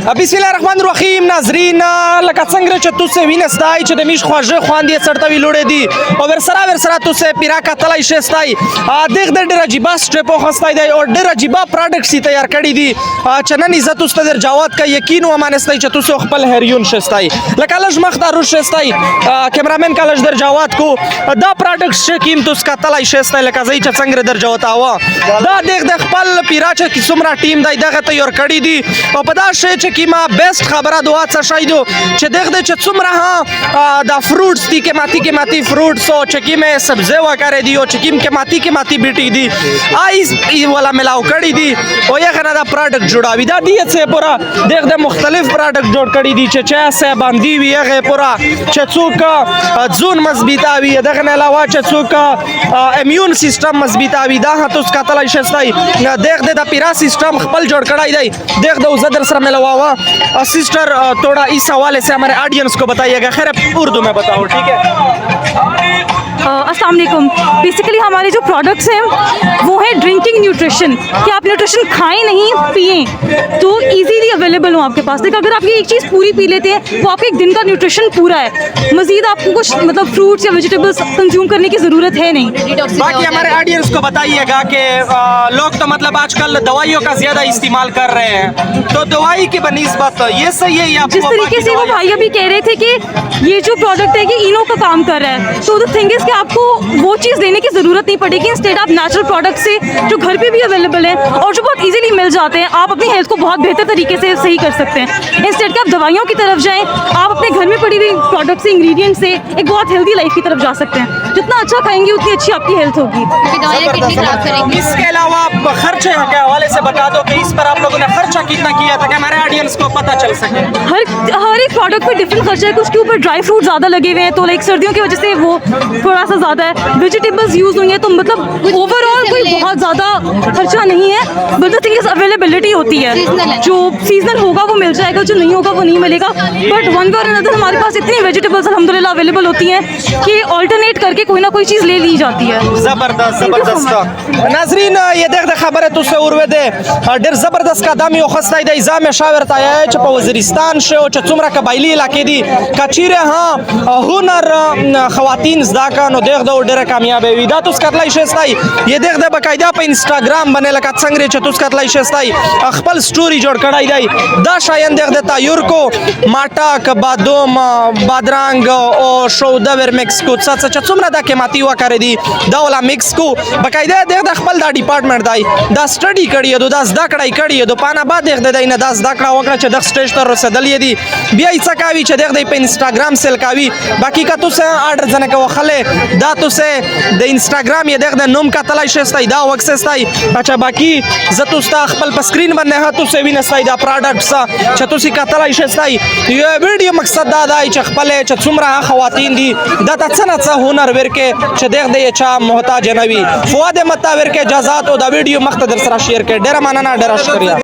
बिस्मिल्लाहिर्रहमानिर्रहीम नाजरीन लका څنګه چې تاسو وینئ چې د میش خواجه خواندې سرتوي لوړې دي او ورسره تاسو پیرا کتلای شئ دغه د ډېر عجیب سټپ خوستای دی او ډېر عجیب پروډکټس تیار کړی دي چې نن عزت استاد جواد کا یقین و مانستای چې تاسو خپل هریون شستای لکه لږ مختار شستای کیمرامن کالج در جواد کو دا پروډکټس چې کیم تاسو کتلای شئ لکه زئی چې څنګه در جواد اوا دا د خپل پیرا چې څومره ټیم دی دغه تیار کړی دي او په دا شی چې کیما بیسټ خبره دوا څه شي دو چې دغه چې څومره دا فروټس دي کې ماتي فروټس او چې کیمه سبزی وکړې دي او چې کې ماتي بیٹی دي آی ولا ملاو کړی دي او یې غنا دا پروډکټ جوړاوي دا دی چې پورا دغه مختلف پروډکټ جوړ کړی دي چې چا باندې وی هغه پورا چې څوک ځون مضبوطاوي دغه نه علاوه چې څوک امیون سیستم مضبوطاوي دا هتو کتلای شستای دغه د پیرا سیستم خپل جوړ کړای دی دغه زدر سره ملوا हुआ सिस्टर थोड़ा इस हवाले से हमारे ऑडियंस को बताइएगा खैर उर्दू में बताओ ठीक है अस्सलाम वालेकुम बेसिकली हमारे जो प्रोडक्ट्स हैं वो है ड्रिंकिंग न्यूट्रिशन कि आप न्यूट्रिशन खाएं नहीं पिएं तो इजीली अवेलेबल हो आपके पास देखिए अगर आप ये एक चीज़ पूरी पी लेते हैं वो आपके एक दिन का न्यूट्रिशन पूरा है मजीद आपको कुछ मतलब फ्रूट्स या वेजिटेबल्स कंज्यूम करने की ज़रूरत है नहीं बाकी हमारे ऑडियंस को बताइएगा कि लोग तो मतलब आजकल दवाइयों का ज़्यादा इस्तेमाल कर रहे हैं तो दवाई की बनिस्बत ये सही है या जिस तरीके से वो भाई अभी कह रहे थे कि ये जो प्रोडक्ट है कि इनो का काम कर रहा है तो द थिंग इज कि आपको वो चीज़ देने की ज़रूरत नहीं पड़ेगी इंस्टेड आप नेचुरल प्रोडक्ट से जो घर पे भी अवेलेबल है और जो बहुत इजीली मिल जाते हैं आप अपनी हेल्थ को बहुत बेहतर तरीके से सही कर सकते हैं इंस्टेड के आप दवाइयों की तरफ जाएं आप अपने घर में पड़ी हुई प्रोडक्ट से इंग्रेडिएंट से एक बहुत हेल्दी लाइफ की तरफ जा सकते हैं जितना अच्छा खाएंगे उतनी अच्छी आपकी हेल्थ होगी इसके अलावा खर्चे के हवाले से बता दो कि इस पर आप लोगों ने खर्चा कितना किया था कि हमारे ऑडियंस को पता चल सके हर एक प्रोडक्ट पे डिफरेंट खर्चा है कुछ के ऊपर ड्राई फ्रूट ज़्यादा लगे हुए हैं तो लाइक सर्दियों की वजह से वो थोड़ा सा ज़्यादा है वेजिटेबल्स यूज़ होंगे तो मतलब ओवरऑल कोई बहुत ज़्यादा खर्चा नहीं है but the thing is availability होती है जो सीजनल होगा वो मिल जाएगा जो नहीं होगा वो नहीं मिलेगा बट वन वे और अनदर हमारे पास इतनी वेजिटेबल्स अल्हम्दुलिल्लाह अवेलेबल होती हैं कि ऑल्टरनेट करके कोई ना कोई चीज़ ले ली जाती है जबरदस्त नाजरीन ये देख खबर है तुझसे उर्वे दे डेर जबरदस्त कदम यो खस्ता दे इजाम शावर ताया है च वजीरिस्तान से ओ च चुमरा कबाइली इलाके दी कचीरे हां हुनर खवातीन ज़ाका नो देख दो डेर कामयाब है विदा तुस कतलाई शेस्ताई ये देख दे बकायदा पे इंस्टाग्राम बने लका संगरे च तुस कतलाई शेस्ताई खपल स्टोरी जोड़ कड़ाई दाई दा शायन देख देता युरको माटाक बादोम बादरांग ओ शौदवर मिक्स को च चुमरा दा के माती हुआ करे दी दा वाला मिक्स को बकायदा देख द खपल दा डिपार्टमेंट दाई दा स्टडी कड़ी दो दा ज़दा कड़ाई कड़ी दो पाना बाद देख दे ना दा ज़दा कड़ा वकड़ा च द स्टेज तर रसदलिए दी बिया इसा कावी च देख दे पे इंस्टाग्राम सेल कावी बाकी का तुस आर्डर जने के वखले दा तुसे द इंस्टाग्राम ये देख दे नोम का तलाई शेस्ताई दा वक्सेस्ताई अच्छा बाकी जतुस्ता खपल पर स्क्रीन बंदे हा तुसे भी नस्ताई दा प्रोडक्ट सा चतुसी का तलाई शेस्ताई ये वीडियो मकसद दा दाई च खपले च सुमरा खवातीन दी दा तछना सा हुनर वर के च देख दे चा मोहताज नवी फुआद मता वर के जजात ओ दा वीडियो मख्तदर सरा शेयर के डेरा मानना डेरा शुक्रिया